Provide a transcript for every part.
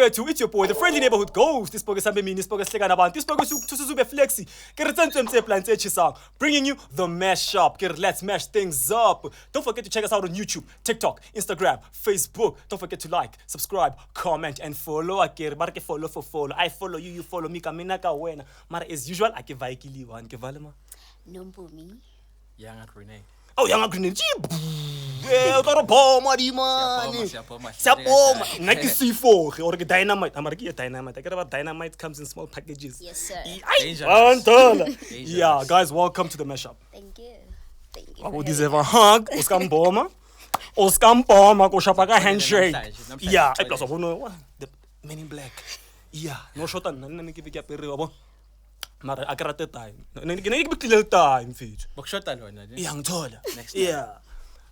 bafethu, it's your boy, the friendly neighborhood ghost. Ispoke sambe mini, ispoke sleka nabantu, ispoke tusuzube flexi. Ke re tsentse mtse plan tse chisang, bringing you the mash up. Ke re let's mash things up. Don't forget to check us out on YouTube, TikTok, Instagram, Facebook. Don't forget to like, subscribe, comment and follow. Akere ba re ke follow for follow. I follow you, you follow me. Kamina ka wena. Mara as usual, ake vaikili one ke valema. Nompumi. Young at Renee. Oh, young grenade. Eh, o tlo boma di man. Siapoma. Nna ke C4 or ke dynamite. Amara ke dynamite. I get about dynamite comes in small packages. Yes, sir. Yeah, guys, welcome to the mashup. Thank you. Thank you. I will deserve a hug. Oscar Boma. Oscar Boma go shapa ka handshake. Yeah, I plus of no the Men in Black. Yeah, no shot and nna ke ke apere wa mara a karate time. Ne ke clear time fit. Bokshota lona. Young Tola. Yeah.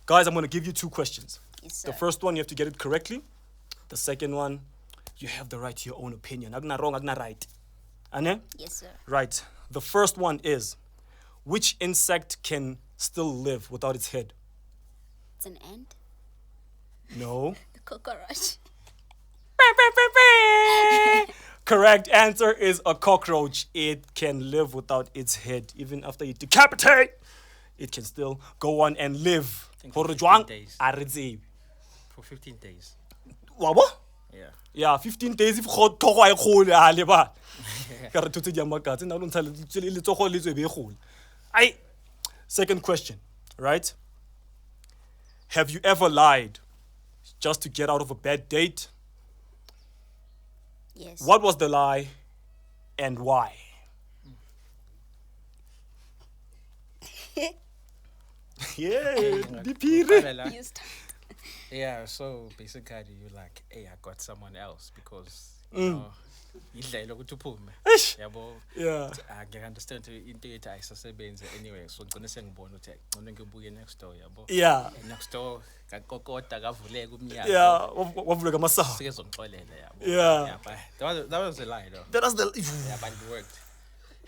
Guys, I'm going to give you 2 questions. Yes, sir. The first one, you have to get it correctly. The second one, you have the right to your own opinion. Agna wrong, agna right. Ane? Yes, sir. Right. The first one is, which insect can still live without its head? It's an ant. No. The cockroach. Correct answer is a cockroach. It can live without its head. Even after you decapitate, it can still go on and live. For 15 days. For 15 days. Wabo? Yeah. Yeah, 15 days if hot toko ay khole a le ba. Ka re thotse di amakatse nna lo ntsha le tsogo le tswe be khole. Ai. Second question, right? Have you ever lied just to get out of a bad date? Yes. What was the lie and why? Yeah, DP. You start. Yeah, so basically you're like, hey, I got someone else because you know idlela ukuthi uphume. Yabo. Yeah. I can understand into it ayisasebenze anyway. So ngicone sengibona ukuthi ngicone ngibuye next door yabo. Yeah. And next door kakokota kavuleka umnyango. Yeah, wavuleka masaha. Sike zongixolela yabo. Yeah. But that was a lie though. That was the Yeah, but it worked.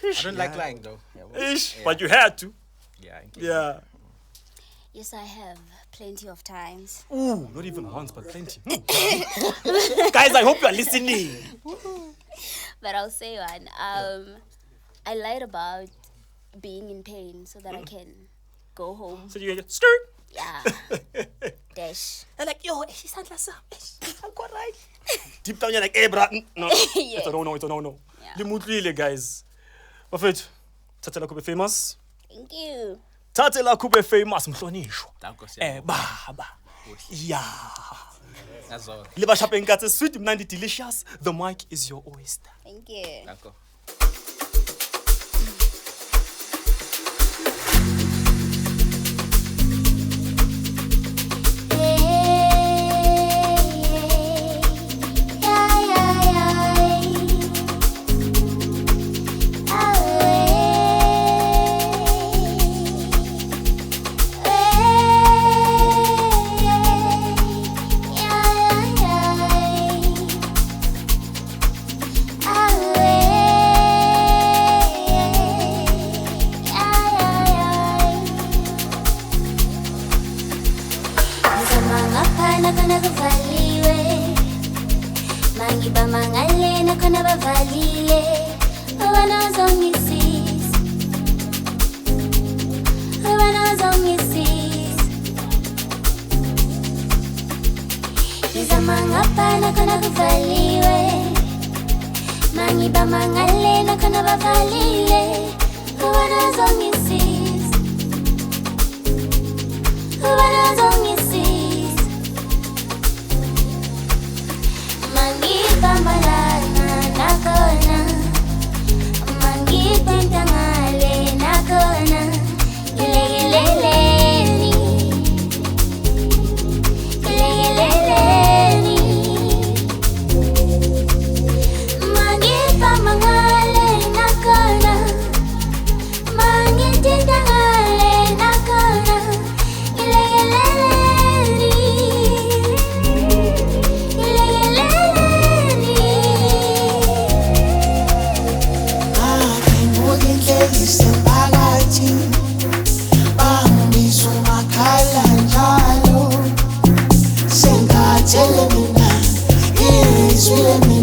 I don't like lying though. Ish, Yeah. but you had to. Yeah. Yeah. Yes, I have plenty of times. Ooh, not even once, but plenty. Guys, I hope you are listening. But I'll say one. I lied about being in pain so that I can go home. So you get skirt. Yeah. Dash. They're like, yo, she's not last. I'm quite right. Deep down, you're like, hey, bro. No, Yeah. it's a no, it's a no. Yeah. Limutrile, guys. Perfect. Tatela kube famous. Thank you. Tatela kube famous. Mhlonishwa. Danko siya. Baba. Yeah. That's all. Liba shopping cat sweet, mnandi delicious. The mic is your oyster. Thank you. Danko. Tell me now, is really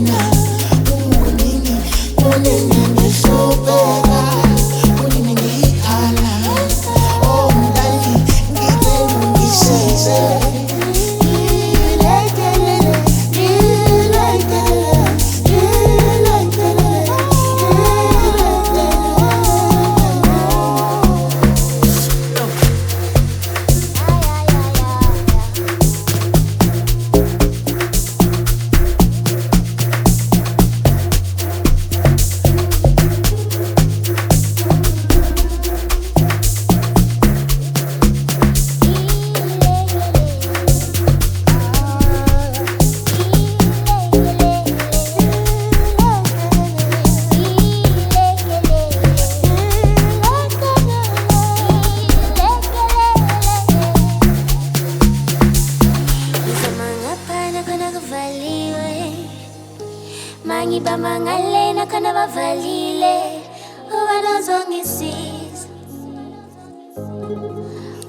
uzongisiza,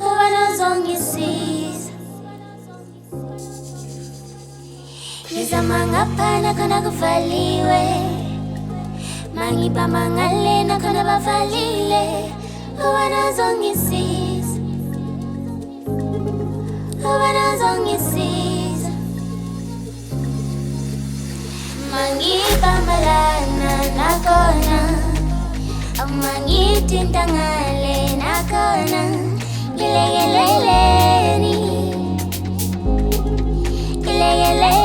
ubani uzongisiza. Ngizama ngaphana khona kuvaliwe, mangibamba ngalena khona bavalile. Ubani uzongisiza, ubani uzongisiza. Mangibamba lana nakhona, mangithinta ngale nakhona. Gilegeleleni, gilegeleleni.